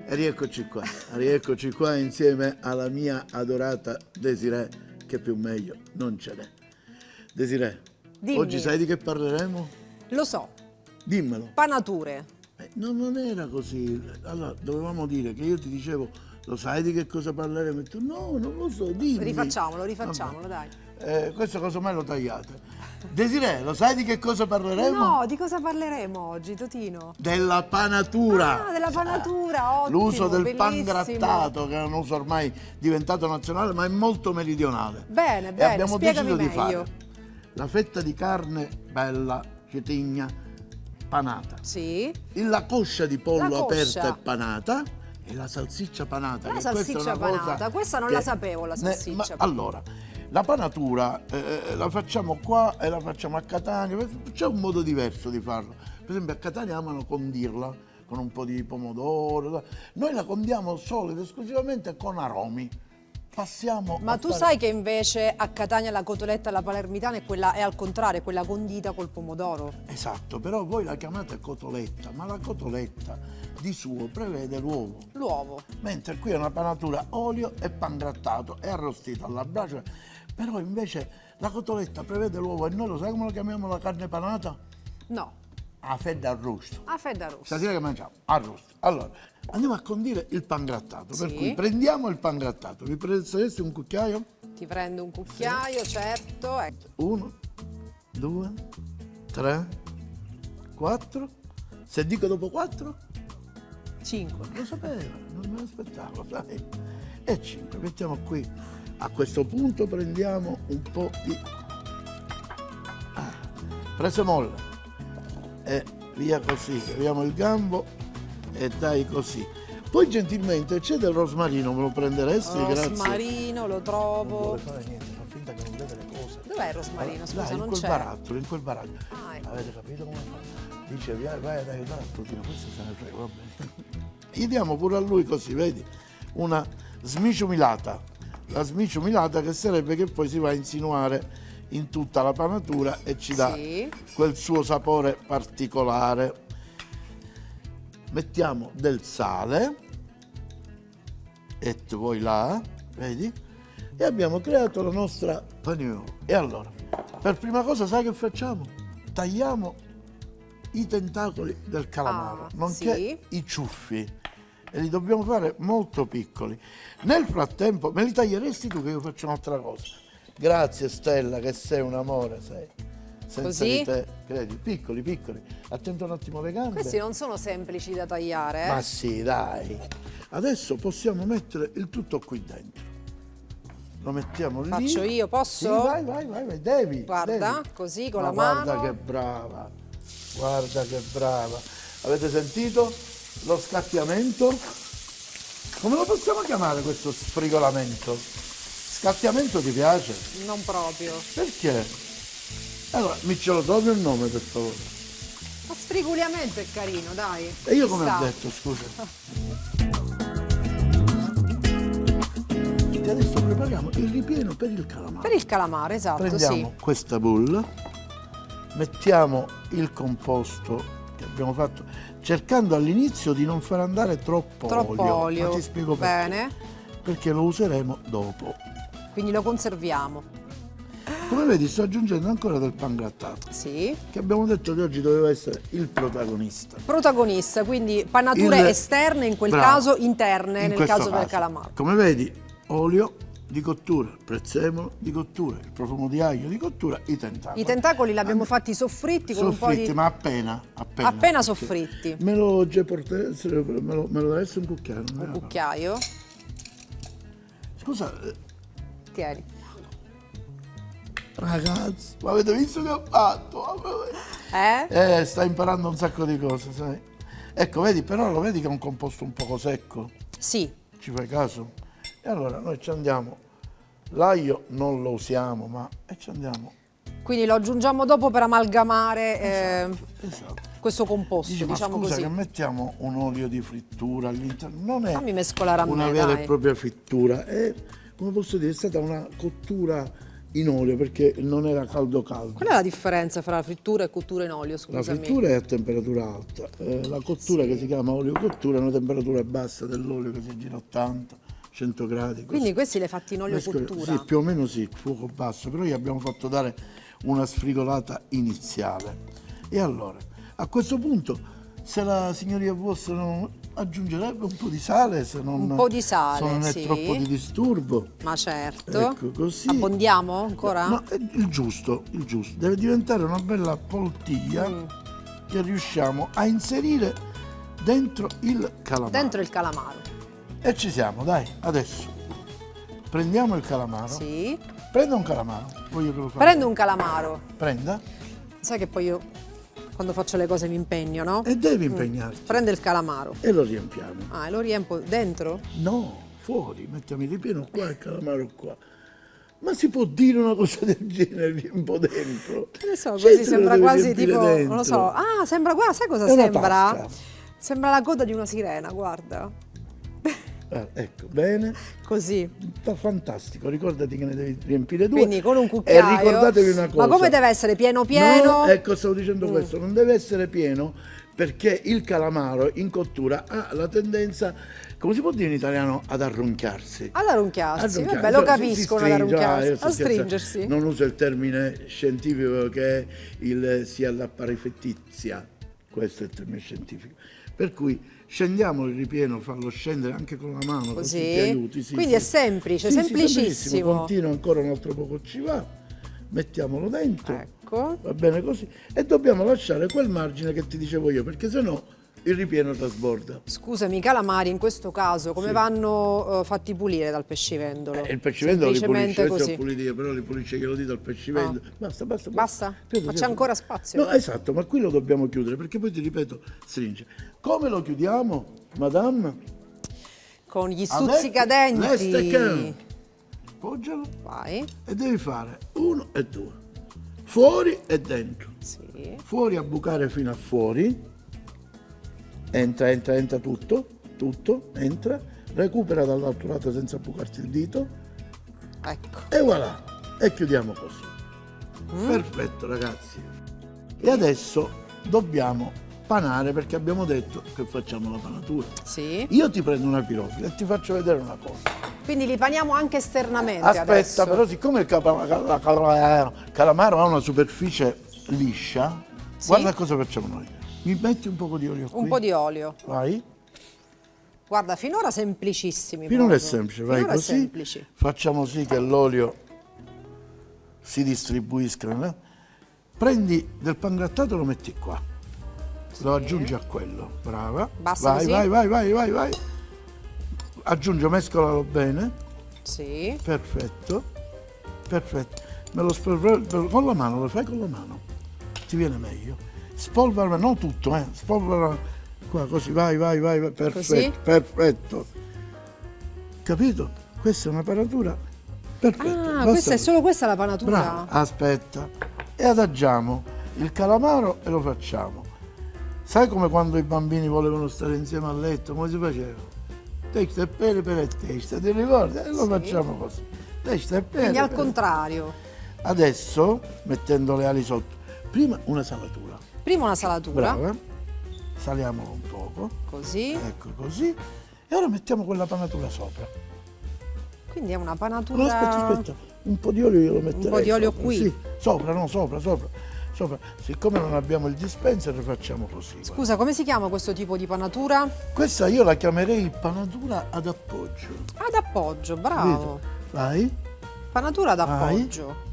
Rieccoci qua insieme alla mia adorata Desirée, che più meglio non ce n'è. Desirée, Dimmi. oggi sai di che parleremo? Lo so, Dimmelo. panature. Non era così. Allora, dovevamo dire che io ti dicevo, lo sai di che cosa parleremo? E tu, no, non lo so, dimmi. Rifacciamolo, Vabbè. dai. Questo casomai lo tagliate. Desirée, lo sai di che cosa parleremo? No, di cosa parleremo oggi, Totino? Della panatura. Ah, della panatura, ottimo, L'uso del pan bellissimo. grattato, che è un uso ormai diventato nazionale, ma è molto meridionale. Bene, E bene, abbiamo spiegami deciso di meglio. fare la fetta di carne bella, cetigna, panata. Sì. La coscia di pollo La coscia. aperta e panata e la salsiccia panata. La che questa è salsiccia una cosa panata, questa non che- la sapevo, la salsiccia panata. Allora, la panatura la facciamo qua e la facciamo a Catania, c'è un modo diverso di farlo. Per esempio a Catania amano condirla con un po' di pomodoro, noi la condiamo solo ed esclusivamente con aromi. Passiamo Ma a tu fare- sai che invece a Catania la cotoletta alla palermitana è al contrario, è quella condita col pomodoro? Esatto, però voi la chiamate cotoletta, ma la cotoletta di suo prevede l'uovo. L'uovo. Mentre qui è una panatura olio e pan grattato e arrostito alla brace, però invece la cotoletta prevede l'uovo e noi lo sai come lo chiamiamo la carne panata? No, A fedda arrosto. a fedda rossa. Stasera che mangiamo? Arrosto. Allora, andiamo a condire il pan grattato, per Sì. cui prendiamo il pan grattato, mi prenderesti un cucchiaio? Ti prendo un cucchiaio, certo. Ecco. 1, 2, 3, 4. Se dico dopo 4? 5. Lo sapeva, non me l'aspettavo, sai? E 5, mettiamo qui. A questo punto prendiamo un po' di presemolle e via così, leviamo il gambo e dai così. Poi gentilmente c'è del rosmarino, me lo prenderesti? Grazie. Rosmarino, lo Non trovo. vuole fare niente, fa finta che non vede le cose. Dov'è il rosmarino? Scusa, Dai, in non quel c'è. barattolo, in quel barattolo. Ah, ecco. Avete capito come fa? Dice vai ad aiutare a Totino, questo se ne frega, va bene. Gli diamo pure a lui così, vedi? Una smiciumilata. La smiciumilata che sarebbe che poi si va a insinuare in tutta la panatura e ci dà Sì. quel suo sapore particolare. Mettiamo del sale e tu vuoi là, vedi? E abbiamo creato la nostra panure. E allora, per prima cosa sai che facciamo? Tagliamo i tentacoli del calamaro, Ah, nonché sì. i ciuffi. E li dobbiamo fare molto piccoli. Nel frattempo, me li taglieresti tu che io faccio un'altra cosa? Grazie Stella, che sei un amore, sei. Senza Così? di te, credi, piccoli, piccoli. Attento un attimo alle gambe. Questi non sono semplici da tagliare, Ma sì, dai. Adesso possiamo mettere il tutto qui dentro. Lo mettiamo lì. Faccio io, posso? Sì, vai, devi. Guarda, devi. così con Ma la guarda mano. che brava, guarda che brava. Avete sentito lo scattiamento? Come lo possiamo chiamare questo sfrigolamento? Scattiamento ti piace? Non proprio. Perché? Allora, mi ce lo trovi il nome per favore? Ma sfriguliamento è carino, dai. E io Ci come sta. ho detto, scusa? E adesso prepariamo il ripieno per il calamaro. Per il calamaro, esatto, Prendiamo sì. questa bowl, mettiamo il composto che abbiamo fatto, cercando all'inizio di non far andare troppo olio. Ma ti spiego perché. Bene. Perché lo useremo dopo. Quindi lo conserviamo. Come vedi sto aggiungendo ancora del pan grattato, Sì. che abbiamo detto che oggi doveva essere il protagonista. Protagonista, quindi panature Il- esterne, in quel Bravo. caso interne, In nel questo caso del calamaro. Come vedi, olio di cottura, prezzemolo di cottura, il profumo di aglio di cottura, i tentacoli. I tentacoli li abbiamo fatti soffritti con un po' Soffritti, di... ma appena. Appena soffritti. Me lo già me lo deve essere un cucchiaio. non me Un ne cucchiaio. parlo. Scusa, Tieni. ragazzi, ma avete visto che ho fatto? Sta imparando un sacco di cose, sai? Ecco, vedi, però lo vedi che è un composto un poco secco? Sì. Ci fai caso? E allora noi ci andiamo, l'aglio non lo usiamo, ma ci andiamo. Quindi lo aggiungiamo dopo per amalgamare Esatto. questo composto, Dici, diciamo ma scusa così. che mettiamo un olio di frittura all'interno, non è Fammi mescolare a una me, vera dai. e propria frittura, è, come posso dire, è stata una cottura in olio perché non era caldo caldo. Qual è la differenza fra frittura e cottura in olio, La scusami? frittura è a temperatura alta, la cottura che si chiama olio cottura è una temperatura bassa dell'olio che si gira a 80, 100 gradi. Così. Quindi questi li hai fatti in olio Mescoli- cottura? Sì, più o meno sì, fuoco basso, però gli abbiamo fatto dare una sfrigolata iniziale. E allora, a questo punto, se la signoria vostra non aggiungerebbe un po' di sale, se non, Un po' di sale, se non è sì. troppo di disturbo. Ma certo. Ecco, così. Abbondiamo ancora? No, è il giusto, il giusto. Deve diventare una bella poltiglia che riusciamo a inserire dentro il calamaro. Dentro il calamaro. E ci siamo, dai, adesso. Prendiamo il calamaro. Sì. Prenda un calamaro. Voglio che lo faccia. Prendo un calamaro. Prenda. Sai che poi io quando faccio le cose mi impegno, no? E devi impegnarti. Prendo il calamaro. E lo riempiamo. Ah, e lo riempo dentro? No, fuori, mettiamo il ripieno qua e il calamaro qua. Ma si può dire una cosa del genere, riempo dentro? Che ne so, Certo così che sembra lo devi quasi riempire tipo, dentro. non lo so. Ah, sembra, guarda, sai cosa È una sembra? tasca. Sembra la coda di una sirena, guarda. Ecco, bene. Così. Fa fantastico, ricordati che ne devi riempire due. Quindi con un E cucchiaio. ricordatevi una cosa. Ma come deve essere? Pieno pieno? No, ecco, stavo dicendo questo, non deve essere pieno perché il calamaro in cottura ha la tendenza, come si può dire in italiano, ad arrunchiarsi. Ad arrunchiarsi, Arrunchiarsi. vabbè, lo Si capiscono ad stringe, arrunchiarsi, io sto a scherzando. stringersi. Non uso il termine scientifico che è sia la parifettizia, questo è il termine scientifico. Per cui scendiamo il ripieno, farlo scendere anche con la mano, così ti aiuti. Sì, Quindi sì. è semplice, Sì, sì, semplicissimo. Continua ancora un altro poco ci va, mettiamolo dentro, Ecco. va bene così, e dobbiamo lasciare quel margine che ti dicevo io, perché sennò il ripieno trasborda. Scusami, i calamari in questo caso come vanno fatti pulire dal pescivendolo? Il pescivendolo li pulisce, Semplicemente questi così. ho puliti io, però li pulisce che lo dito al pescivendolo. Basta, basta. Basta? Credo Ma sia c'è sì. ancora spazio? No, esatto, ma qui lo dobbiamo chiudere, perché poi ti ripeto, stringe. Come lo chiudiamo, madame? Con gli Avec stuzzicadenti. l'estecchin. Poggialo. Vai. E devi fare 1 e 2, fuori e dentro. Sì. Fuori a bucare fino a fuori, entra tutto, entra, recupera dall'altro lato senza bucarti il dito Ecco. e voilà, e chiudiamo così. Perfetto ragazzi. E adesso dobbiamo panare perché abbiamo detto che facciamo la panatura. Sì. Io ti prendo una pirofila e ti faccio vedere una cosa. Quindi li paniamo anche esternamente Aspetta, adesso. però siccome il calamaro ha una superficie liscia, guarda cosa facciamo noi. Mi metti un po' di olio qui? Un po' di olio. Vai. Guarda, finora semplicissimi. Finora è proprio. semplice, vai Finora è così. semplici. Facciamo sì che l'olio si distribuisca. No? Prendi del pangrattato e lo metti qua. Lo aggiungi a quello. Brava. Basta vai, così? vai. Aggiungo, mescolalo bene. Sì. Perfetto. Me lo spolvero con la mano, lo fai con la mano. Ti viene meglio. Spolvera, non tutto, spolvera qua, così, vai, perfetto, Così? perfetto. Capito? Questa è una panatura perfetta. Ah, basta questa è così. solo questa la panatura? Bravo, aspetta. E adagiamo il calamaro e lo facciamo. Sai come quando i bambini volevano stare insieme a letto, come si faceva? Testa e pere per testa, ti ricordi? E lo facciamo così. Testa e pere. Quindi al per- contrario. Adesso, mettendo le ali sotto, prima una salatura. Prima una salatura. Brava. Saliamolo un poco. Così. Ecco così. E ora mettiamo quella panatura sopra. Quindi è una panatura... No, aspetta. Un po' di olio io lo metterei. Un po' di olio sopra. qui? Sì, sopra. Siccome non abbiamo il dispenser facciamo così. guarda. Scusa, come si chiama questo tipo di panatura? Questa io la chiamerei panatura ad appoggio. Ad appoggio, bravo. Capito? Vai. Panatura ad Vai. appoggio.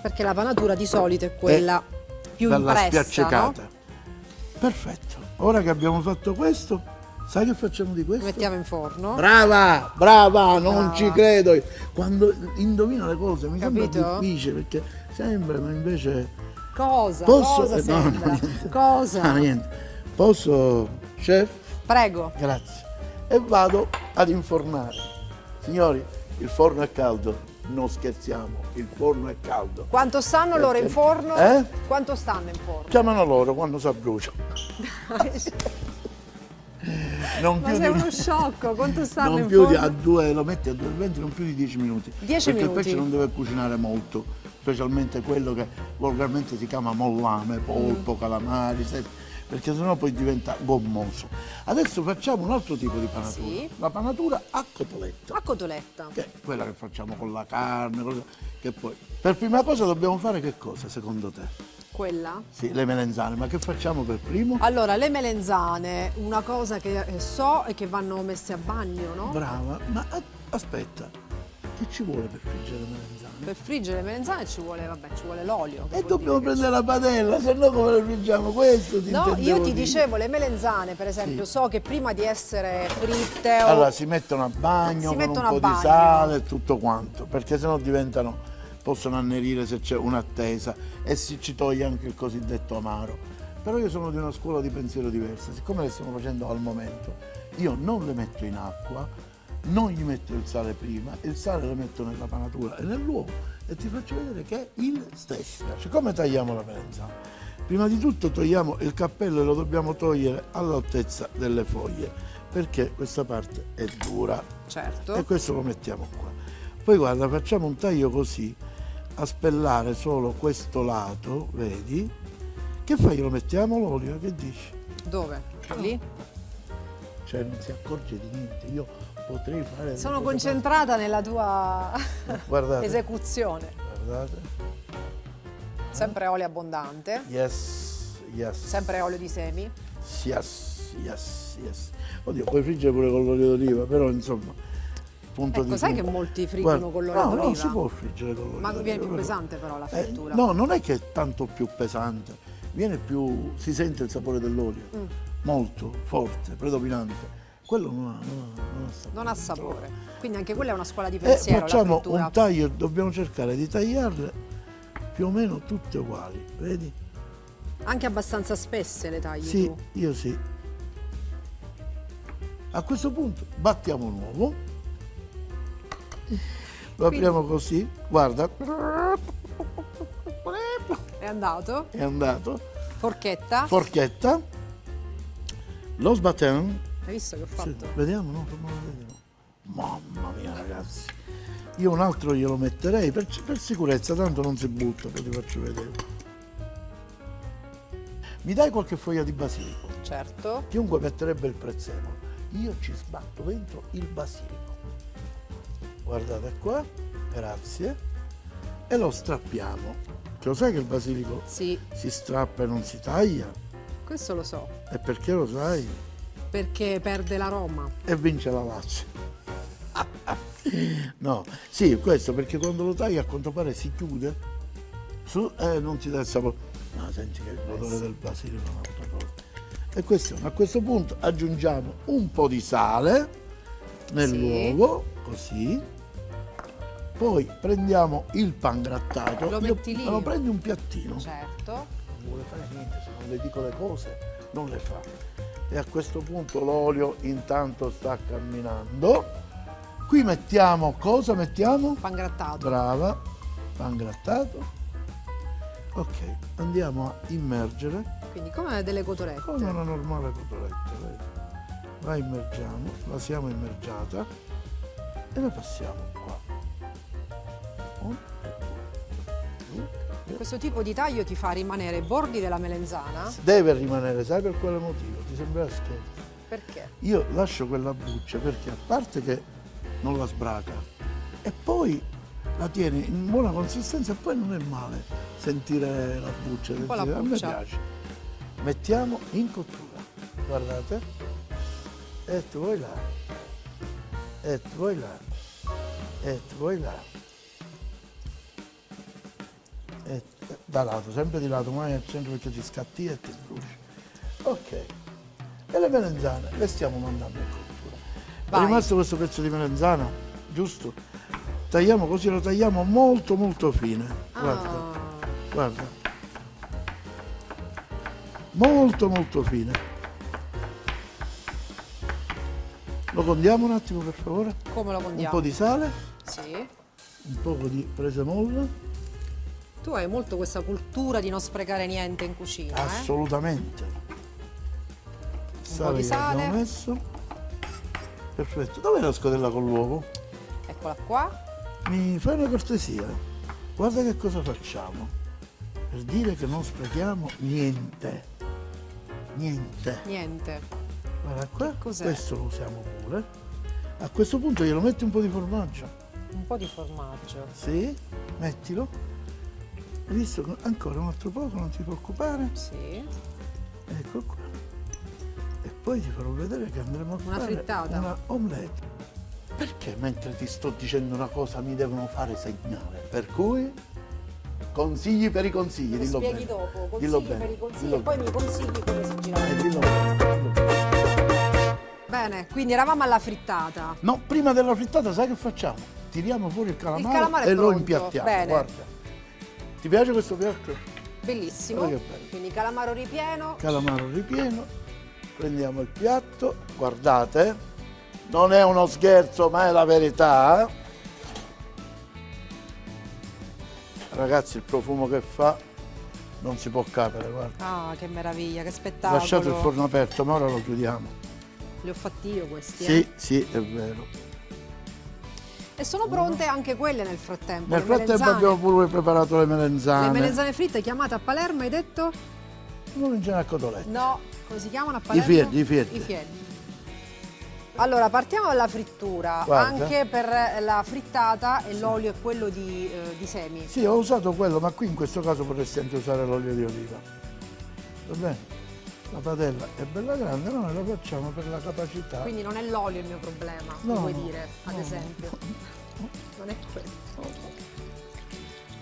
Perché la panatura di solito è quella più Bella impressa, spiaccicata. no? Perfetto. Ora che abbiamo fatto questo, sai che facciamo di Lo questo? mettiamo in forno. Brava, non ci credo. Quando indovina le cose mi Capito? sembra difficile perché sembra, ma invece Cosa? posso. Cosa no, sembra? niente. Cosa? Ah, niente. Posso, chef? Prego. Grazie. E vado ad infornare. Signori, il forno è caldo. Non scherziamo, il forno è caldo. Quanto stanno loro in forno? Quanto stanno in forno? Chiamano loro quando si abbruciano. non Ma più sei di, uno sciocco, quanto stanno non in più di, forno? a 2, lo metti a 220, non più di 10 minuti. 10 perché minuti. il pesce non deve cucinare molto, specialmente quello che volgarmente si chiama mollame, polpo, calamari, perché sennò poi diventa gommoso. Adesso facciamo un altro tipo di panatura, Sì. la panatura a cotoletta. A cotoletta. Che è quella che facciamo con la carne, che poi. Per prima cosa dobbiamo fare che cosa secondo te? Quella? Sì, le melenzane, ma che facciamo per primo? Allora, le melenzane, una cosa che so è che vanno messe a bagno, no? Brava, ma aspetta, che ci vuole per friggere le melenzane? Per friggere le melenzane ci vuole l'olio. che E vuol dobbiamo dire che prendere la padella, se no come le friggiamo? Questo ti No, intendevo io ti dire. dicevo, le melenzane, per esempio, Sì. so che prima di essere fritte o Allora si mettono a bagno Si con mettono un a po' bagno. di sale e tutto quanto, perché sennò possono annerire se c'è un'attesa e ci toglie anche il cosiddetto amaro. Però io sono di una scuola di pensiero diversa, siccome le stiamo facendo al momento, io non le metto in acqua, non gli metto il sale prima, il sale lo metto nella panatura e nell'uovo e ti faccio vedere che è il stesso. Come tagliamo la melenzana? Prima di tutto togliamo il cappello e lo dobbiamo togliere all'altezza delle foglie, perché questa parte è dura. certo. E questo lo mettiamo qua. Poi guarda, facciamo un taglio così, a spellare solo questo lato, vedi? Che fai? Lo mettiamo l'olio, che dici? Dove? Lì? Cioè non si accorge di niente, io potrei fare... Sono delle cose concentrata nella tua Guardate. esecuzione. Guardate. Sempre olio abbondante, Yes, yes. sempre olio di semi. Yes, yes, yes. Oddio, puoi friggere pure con l'olio d'oliva, però insomma... Punto Ecco, di sai che fumo. molti friggono Guarda, con l'olio no, d'oliva? No, si può friggere con l'olio Ma d'oliva. viene più però- pesante però la frittura. No, non è che è tanto più pesante, viene più, si sente il sapore dell'olio, molto forte, predominante. Quello non ha sapore. Non ha sapore. Quindi anche quella è una scuola di E pensiero, la facciamo frittura. un taglio, dobbiamo cercare di tagliarle più o meno tutte uguali, vedi? Anche abbastanza spesse le tagli Sì, tu. io sì. A questo punto battiamo un uovo, lo apriamo così, guarda, È andato. è andato, Forchetta. forchetta, lo sbattiamo. Hai visto che ho Sì, fatto? vediamo, no? Fammelo vedere. Mamma mia ragazzi, io un altro glielo metterei per sicurezza, tanto non si butta, poi ti faccio vedere. Mi dai qualche foglia di basilico? Certo. Chiunque metterebbe il prezzemolo, io ci sbatto dentro il basilico. Guardate qua, grazie. E lo strappiamo. Lo sai che il basilico Sì, si strappa e non si taglia? questo lo so. E perché lo sai? Perché perde l'aroma. E vince la Lazio. No, sì, questo perché quando lo tagli a quanto pare si chiude su, non ti dà il sapore. No, senti che l'odore del basilico è un'altra cosa. E a questo punto aggiungiamo un po' di sale nell'uovo, così. Poi prendiamo il pangrattato. Lo metti lì? Lo prendi un piattino. Certo. Non vuole fare niente, se non le dico le cose non le fa. E a questo punto l'olio intanto sta camminando. Qui mettiamo, cosa mettiamo? Pangrattato. Brava, pangrattato. Ok, andiamo a immergere Quindi come delle cotolette. come una normale cotoletta. Vedi? La immergiamo, la siamo immergiata e la passiamo qua. Un e due. Questo tipo di taglio ti fa rimanere i bordi della melenzana. Deve rimanere, sai per quale motivo? Ti sembra scherzo? Perché? Io lascio quella buccia perché a parte che non la sbraca e poi la tiene in buona consistenza e poi non è male sentire la buccia. po' la a me buccia. piace. Mettiamo in cottura, guardate, e tu vuoi là, e tu vuoi là, e tu vuoi là. E da lato, sempre di lato, mai al centro perché ti scatti e ti bruci. Ok. E le melenzane le stiamo mandando in cottura. Vai. È rimasto questo pezzo di melenzana, giusto? Tagliamo così, lo tagliamo molto molto fine. Guarda, Ah, guarda. Molto molto fine. Lo condiamo un attimo per favore. come lo Un condiamo? po' di sale, Sì. un po' di presemolla. Tu hai molto questa cultura di non sprecare niente in cucina, eh? Assolutamente. po' di che abbiamo sale. messo. Perfetto. Dov'è la scodella con l'uovo? Eccola qua. Mi fai una cortesia? Guarda che cosa facciamo. Per dire che non sprechiamo niente. Niente. Niente. Guarda qua, Cos'è? questo lo usiamo pure. A questo punto glielo metti un po' di formaggio. Un po' di formaggio. Sì, mettilo. Hai visto? Ancora un altro poco, non ti preoccupare. Sì. Ecco qua. E poi ti farò vedere che andremo a Una fare frittata. una omelette. Perché mentre ti sto dicendo una cosa mi devono fare segnale? Per cui consigli per i consigli, Me lo dillo spieghi bene. dopo, Dillo consigli per i consigli dillo e poi mi consigli come si gira. dillo bene, dillo bene. Bene, quindi eravamo alla frittata. No, prima della frittata sai che facciamo? Tiriamo fuori il calamaro, calamaro è e lo pronto. impiattiamo. Bene. Guarda. Ti piace questo piatto? Bellissimo. Guarda che bello. Quindi calamaro ripieno. Calamaro ripieno, prendiamo il piatto, guardate, non è uno scherzo ma è la verità. Ragazzi, il profumo che fa non si può capire, guarda. Ah, che meraviglia, che spettacolo. Lasciate il forno aperto, ma ora lo chiudiamo. Li ho fatti io questi, Sì, sì, è vero. E sono pronte anche quelle nel frattempo. Nel le frattempo melenzane. abbiamo pure preparato le Le melenzane. melenzane fritte chiamate a Palermo, hai detto? Melenzane a cotolette. No, come si chiamano a Palermo? Fieddi, i fieddi. I fieddi. Allora, partiamo dalla frittura. Guarda. Anche per la frittata e l'olio è quello di semi. Sì, ho usato quello, ma qui in questo caso potresti anche usare l'olio di oliva. Va bene? La padella è bella grande, noi la facciamo per la capacità. Quindi non è l'olio il mio problema, No, vuoi no, dire, ad no, esempio. Non è quello.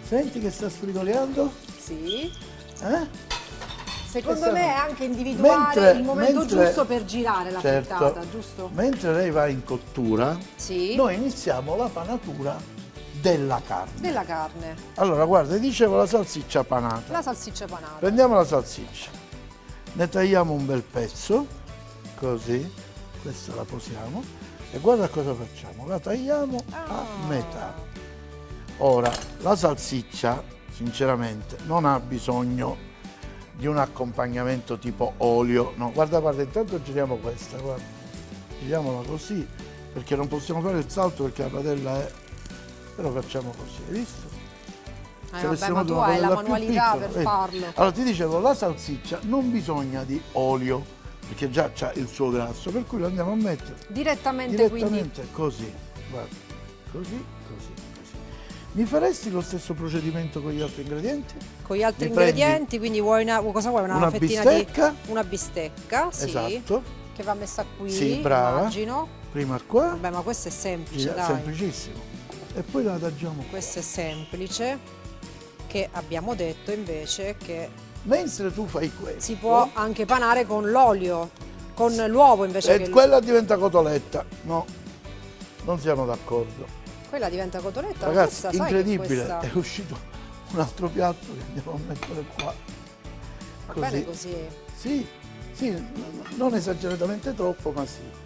Senti che sta sfrigoleando? Sì. Eh? Secondo Questa- me è anche individuare il momento mentre- giusto per girare la certo, frittata, giusto? Mentre lei va in cottura, Sì. noi iniziamo la panatura della carne. Della carne. Allora, guarda, dicevo la salsiccia panata. La salsiccia panata. Prendiamo la salsiccia, ne tagliamo un bel pezzo, così, questa la posiamo, e guarda cosa facciamo, la tagliamo a metà. Ora, la salsiccia, sinceramente, non ha bisogno di un accompagnamento tipo olio, no, guarda, intanto giriamo questa, guarda, giriamola così, perché non possiamo fare il salto perché la padella è, però facciamo così, hai visto? Se Vabbè, avessimo ma tu una hai la padella più manualità piccola, per vedi? farlo. Allora ti dicevo, la salsiccia non bisogna di olio, perché già c'ha il suo grasso, per cui lo andiamo a mettere Direttamente, quindi. direttamente così, guarda, così, così, così. Mi faresti lo stesso procedimento con gli altri ingredienti? Con gli altri Mi prendi ingredienti, quindi vuoi cosa vuoi? Una fettina bistecca? di una bistecca, sì, Esatto. che va messa qui, Sì, brava. immagino. Prima qua, Vabbè, ma questo è semplice, dai. semplicissimo. E poi la adagiamo qua. Questo è semplice, che abbiamo detto invece che Mentre tu fai questo, si può anche panare con l'olio, con l'uovo invece che e quella diventa cotoletta. No, non siamo d'accordo. quella diventa cotoletta. Ragazzi, questa, sai che incredibile, questa è uscito un altro piatto che andiamo a mettere qua. va bene così. Sì, sì, non esageratamente troppo, ma sì.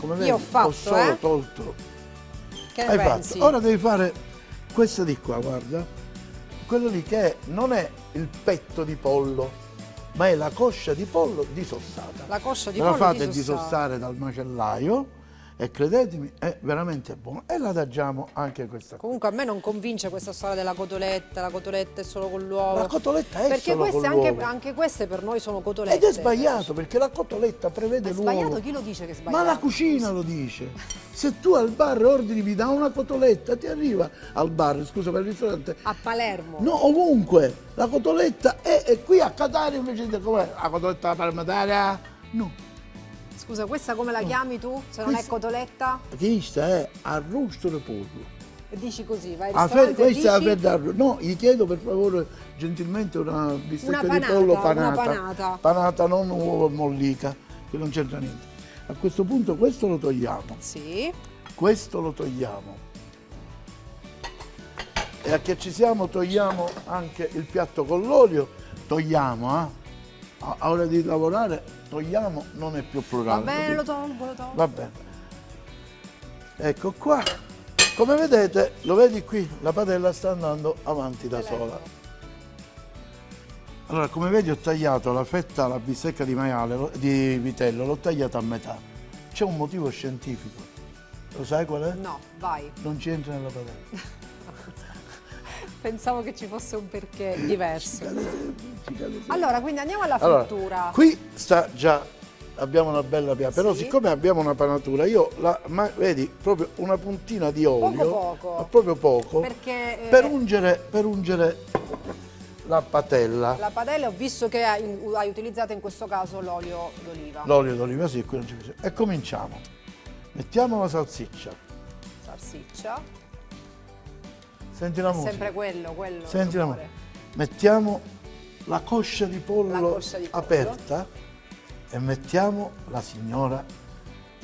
Come vedi, Io ho fatto, solo tolto. Che ne Hai pensi? fatto. Ora devi fare questa di qua, guarda. Quello lì che non è il petto di pollo, ma è la coscia di pollo disossata. La coscia di Me la pollo fate disossata. disossare dal macellaio e credetemi è veramente buono. E la adagiamo anche questa qua. Comunque a me non convince questa storia della cotoletta, la cotoletta è solo con l'uovo. La cotoletta è perché solo queste con anche, l'uovo. anche queste per noi sono cotolette. Ed è sbagliato perché la cotoletta prevede È l'uovo. sbagliato? Chi lo dice che è sbagliato? Ma la cucina lo dice. Se tu al bar ordini mi dà una cotoletta, ti arriva al bar, scusa, per il ristorante. A Palermo. No, ovunque. La cotoletta è qui a Catania invece di com'è? La cotoletta parmigiana? No. Scusa, questa come la chiami tu? Se non è Questa- cotoletta? Questa è arrosto di pollo. E dici così, vai al Ah, ristorante e questa è la dici fetta arrosto. No, gli chiedo per favore gentilmente una bistecca Una di panata, pollo una panata. panata. Panata, non uovo e mollica, che non c'entra niente. A questo punto questo lo togliamo. Sì. Questo lo togliamo. E a che ci siamo togliamo anche il piatto con l'olio. Togliamo, a ora di lavorare, togliamo, non è più Va plurale. bene, lo lo dico. tolgo, lo tolgo. Va bene. Ecco qua. Come vedete, lo vedi qui, la padella sta andando avanti da sola. Allora, come vedi ho tagliato la fetta, la bistecca di maiale, di vitello, l'ho tagliata a metà. C'è un motivo scientifico. Lo sai qual è? No, vai. Non ci entra nella padella. Pensavo che ci fosse un perché diverso. Ci cade sempre. Allora, quindi andiamo alla Allora, frittura. qui sta già, abbiamo una bella pianta, però Sì. siccome abbiamo una panatura, io vedi, proprio una puntina di olio, Poco. ma proprio poco, Perché per ungere la patella. la padella ho visto che hai utilizzato in questo caso l'olio d'oliva. L'olio d'oliva, sì, qui non c'è bisogno. E cominciamo. Mettiamo la salsiccia. Salsiccia. Senti la musica. Sempre quello. Senti la amore. musica. Mettiamo la coscia di pollo, La coscia di pollo. aperta e mettiamo la signora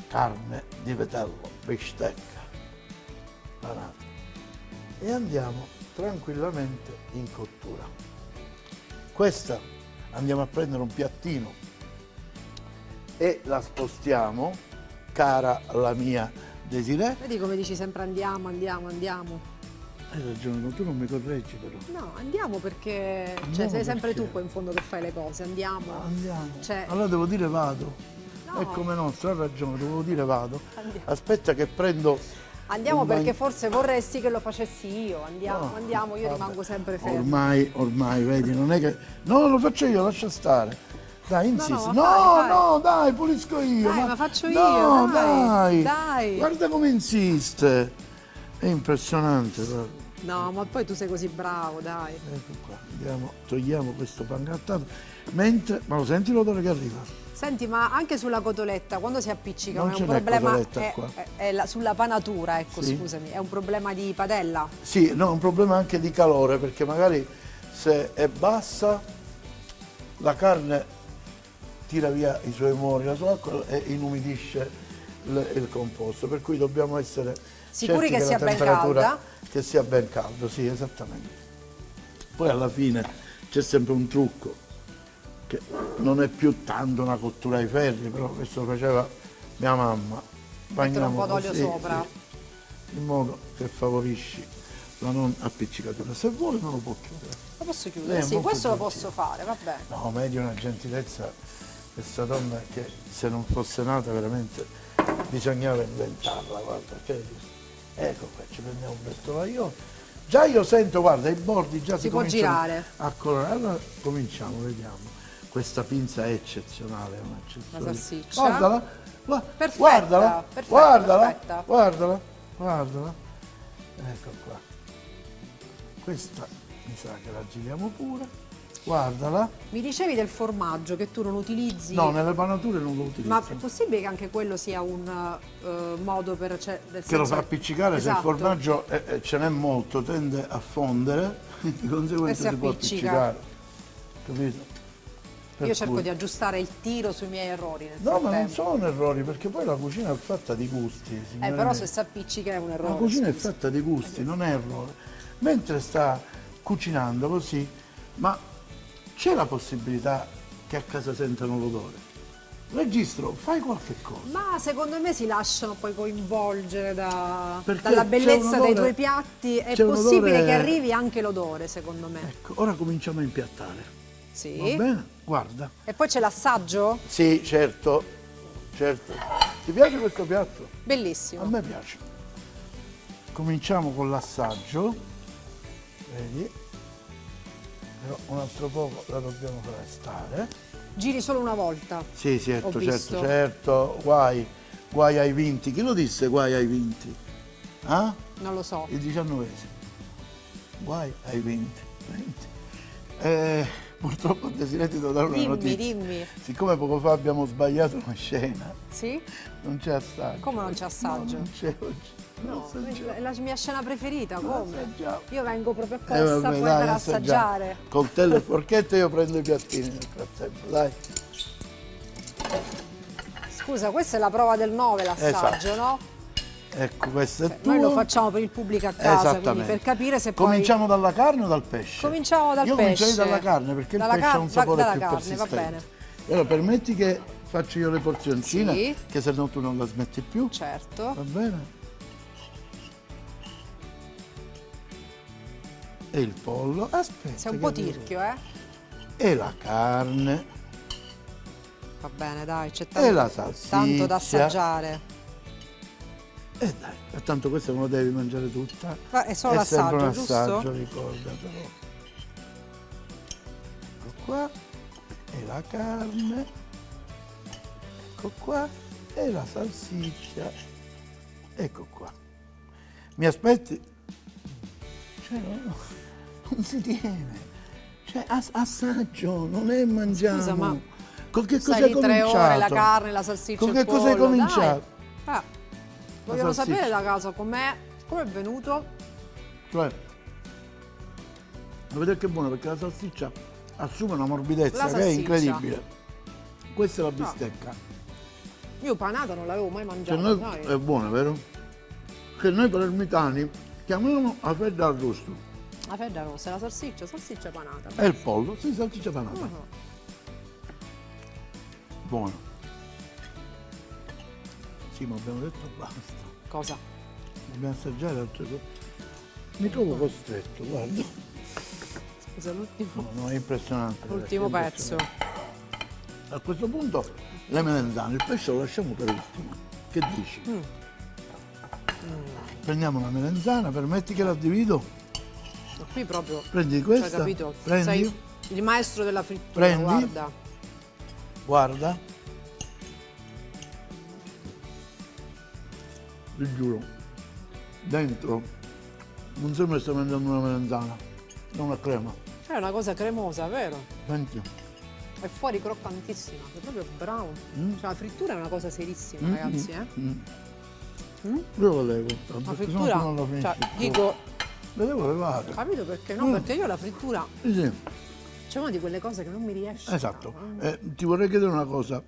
carne di vitello, bistecca, panata. E andiamo tranquillamente in cottura. Questa andiamo a prendere un piattino e la spostiamo, cara la mia Desiree. Vedi come dici sempre andiamo. Hai ragione, ma tu non mi correggi però. No, andiamo perché Andiamo cioè, sei sempre perché? tu poi in fondo che fai le cose, andiamo. Andiamo. Cioè, Allora devo dire vado. No. È come nostro, ha ragione, devo dire vado. Andiamo. Aspetta che prendo. andiamo un bagno- perché forse vorresti che lo facessi io. Andiamo, No, io vabbè. rimango sempre fermo. Ormai, vedi, non è che. No, lo faccio io, lascia stare. Dai, insisti. ma fai. No, dai, pulisco io. Dai, ma faccio io, No, dai, dai. dai. Guarda come insiste. È impressionante, guarda. No, ma poi tu sei così bravo, dai. Ecco qua, togliamo questo pangrattato. Mentre, ma lo senti l'odore che arriva? Senti, ma anche sulla cotoletta, quando si appiccica, Non è ce un n'è problema. cotoletta qua. Sulla panatura, ecco, Sì. scusami, è un problema di padella. Sì, no, è un problema anche di calore, perché magari se è bassa la carne tira via i suoi mori, la sua acqua e inumidisce il composto, per cui dobbiamo essere Sicuri certi che sia la ben temperatura- calda? Che sia ben caldo, sì, esattamente. Poi alla fine c'è sempre un trucco, che non è più tanto una cottura ai ferri, però questo faceva mia mamma. Mettere un po' d'olio così, sopra. sì, in modo che favorisci la non appiccicatura. Se vuole non lo può chiudere. Lo posso Lei chiudere? è Sì, molto questo lo gentile. posso fare, va bene. No, ma è di una gentilezza questa donna che se non fosse nata veramente bisognava inventarla, guarda. Ecco qua, ci prendiamo un bel tovagliolo. Già io sento, guarda, i bordi già si può cominciano girare. a colorare. Allora cominciamo, vediamo. Questa pinza è eccezionale, è un'eccezione. La salsiccia. Guardala, Perfetta, guardala, perfetta, guardala, perfetta. guardala. Ecco qua. Questa mi sa che la giriamo pure. Guardala. Mi dicevi del formaggio che tu non utilizzi. No, nelle panature non lo utilizzo. Ma è possibile che anche quello sia un modo per. Cioè, nel Che lo senso- fa appiccicare, Esatto. se il formaggio ce n'è molto, tende a fondere, di conseguenza E si si può appiccica. appiccicare. Capito? Per Io cerco cui- di aggiustare il tiro sui miei errori nel No, ma non frattempo. sono errori, perché poi la cucina è fatta di gusti. signore Però mie. se si appiccica è un errore. La cucina è scusa. fatta di gusti, non è errore. Mentre sta cucinando così, ma c'è la possibilità che a casa sentano l'odore? Registro, fai qualche cosa. Ma secondo me si lasciano poi coinvolgere Perché dalla c'è bellezza un dei odore- tuoi piatti. È c'è un possibile odore- che arrivi anche l'odore, secondo me. Ecco, ora cominciamo a impiattare. Sì. Va bene? Guarda. E poi c'è l'assaggio? Sì, certo, certo. Ti piace questo piatto? A Bellissimo. me piace. Cominciamo con l'assaggio. Vedi? Però un altro poco la dobbiamo fare stare. Giri solo una volta. Sì, Ho certo, visto. certo. Guai ai vinti. Chi lo disse guai ai vinti? Ah? Non lo so. Il 19esimo. Guai ai vinti. Purtroppo a Desiree ti devo dare una notizia. Dimmi. Siccome poco fa abbiamo sbagliato una scena, Sì? non c'è assaggio. Come non c'è assaggio? No, non c'è oggi. Non No, assaggiamo. è la mia scena preferita, Non come? assaggiamo. Io vengo proprio apposta Vabbè, poi dai, per assaggiamo. assaggiare. Coltello e forchette, io prendo i piattini nel frattempo, dai. Scusa, questa è la prova del 9, l'assaggio, Esatto. no? Ecco, questo è tuo. Noi lo facciamo per il pubblico a casa, quindi Esattamente. per capire se poi... Cominciamo dalla carne o dal pesce? Cominciamo dal Io comincerei pesce. dalla carne perché Dalla il pesce ha un sapore dalla più carne, persistente. va bene. Allora, permetti che faccio io le porzioncine, Sì. che se no tu non la smetti più. Certo. Va bene? e il pollo. Aspetta. Sei un che po' devo- tirchio, eh? E la carne. Va bene, dai, c'è E la tanto da salsiccia. assaggiare. E dai, e tanto questa non la devi mangiare tutta. Ma è solo sempre un l'assaggio, assaggio, giusto? ricordatelo. Ecco qua. E la carne. Ecco qua. E la salsiccia. Ecco qua. Mi aspetti? Cioè, non si tiene. Cioè, assaggio, non è mangiamo. Scusa, ma con che cosa stai hai lì 3 cominciato? ore, la carne, la salsiccia, Con il che cosa hai pollo, dai. cominciato? Vogliono salsiccia. sapere da casa com'è venuto. Cioè, vedete che è buono perché la salsiccia assume una morbidezza La che è salsiccia. incredibile. Questa è la bistecca. Io panata non l'avevo mai Cioè, mangiata, noi, sai? è buona, vero? Che noi palermitani chiamiamo a fredda arrosto. La fredda rossa, la salsiccia panata. E il pollo, sì, salsiccia panata. Mhm. Buono. Sì, ma abbiamo detto basta. Cosa? Dobbiamo assaggiare altre cose. Mi trovo costretto, guarda. Scusa, l'ultimo No, è impressionante. l'ultimo è pezzo. impressionante. A questo punto le melenzane, il pesce lo lasciamo per ultimo. Che dici? Prendiamo una melenzana, permetti che la divido? Qui proprio, Prendi cioè, questa, capito? prendi, Sei il maestro della frittura, Prendi. guarda. guarda. Vi giuro, dentro non sembra che stai mangiando una melenzana, è una crema. È una cosa cremosa, vero? Senti. E fuori croccantissima, è proprio brown. Cioè, la frittura è una cosa serissima, Mm, ragazzi, eh? Io la levo, La perché sennò frittura, tu non la finisci cioè, più. dico, Le devo levare. capito perché no? Perché io la frittura, Sì, sì, c'è una di quelle cose che non mi riesce. esatto. Ti vorrei chiedere una cosa,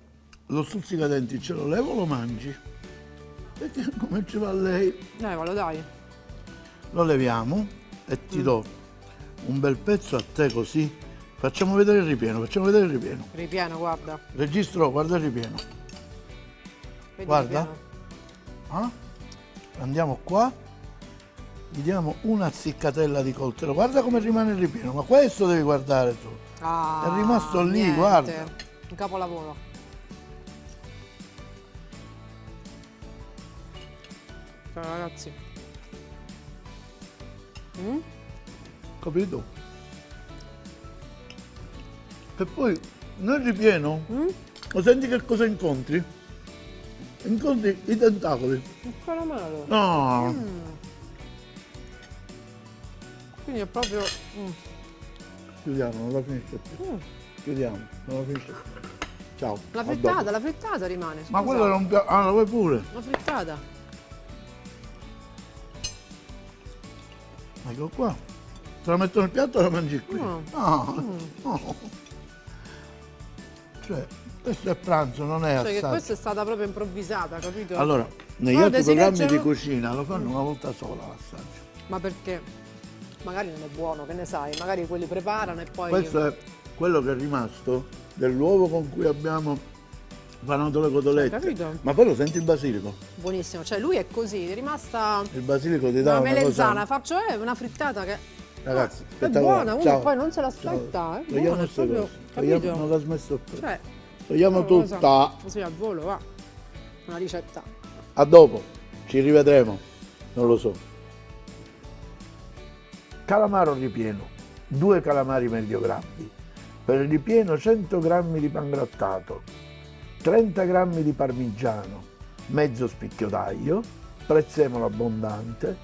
lo stuzzicadenti ce lo levo o lo mangi? Perché come ci va lei? Levalo, dai. Lo leviamo e ti do un bel pezzo a te così. Facciamo vedere il ripieno, facciamo vedere il ripieno. Ripieno, guarda. Registro, guarda il ripieno. Vedi Guarda. il ripieno? Ah? Andiamo qua, gli diamo una ziccatella di coltello. Guarda come rimane il ripieno, ma questo devi guardare tu. Ah, È rimasto lì, niente. guarda. Un capolavoro. Ciao ragazzi. Capito? E poi nel ripieno, lo senti che cosa incontri? Incontri i tentacoli. Un caramelo. No, Quindi è proprio... chiudiamo, non la finisce più. Chiudiamo, non la finisce più. Ciao. La a frittata, dopo. la frittata rimane. Ma scusa. quello era un piatto. Ah, la vuoi pure? La frittata. Ecco qua. Te la metto nel piatto e la mangi qui. No. No. Cioè, questo è pranzo, non è Cioè che assaggio. questa è stata proprio improvvisata, capito? Allora, negli Guarda, altri si programmi di cacciano- cucina lo fanno una volta sola l'assaggio. Ma perché? Magari non è buono, che ne sai? Magari quelli preparano e poi... Questo è quello che è rimasto dell'uovo con cui abbiamo panato le cotolette. capito? Ma poi lo senti il basilico? Buonissimo, cioè lui è così, è rimasta Il basilico ti dà una una melenzana, cosa... faccio una frittata che Ragazzi, è spettacolare. buona, uno Ciao. poi non se l'aspetta, Ciao. è Togliamo buona, è queste proprio, cose. Togliamo- capito? non l'ha smesso più. Cioè, Togliamo una cosa tutta. Così al volo, va. Una ricetta. A dopo, ci rivedremo. Non lo so. Calamaro ripieno, 2 calamari medio grandi. Per il ripieno 100 g di pangrattato, 30 g di parmigiano, mezzo spicchio d'aglio, prezzemolo abbondante,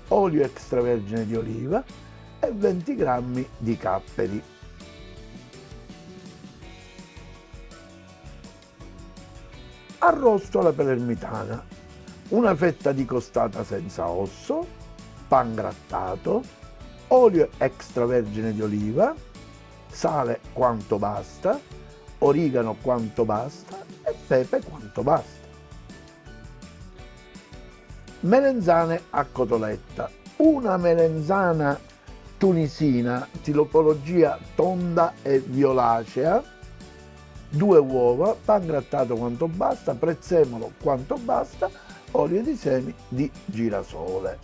olio extravergine di oliva e 20 g di capperi. Arrosto alla palermitana, una fetta di costata senza osso, pangrattato, olio extravergine di oliva, sale quanto basta, origano quanto basta e pepe quanto basta. Melenzane a cotoletta, una melenzana tunisina, tipologia tonda e violacea, 2 uova, pangrattato quanto basta, prezzemolo quanto basta, olio di semi di girasole.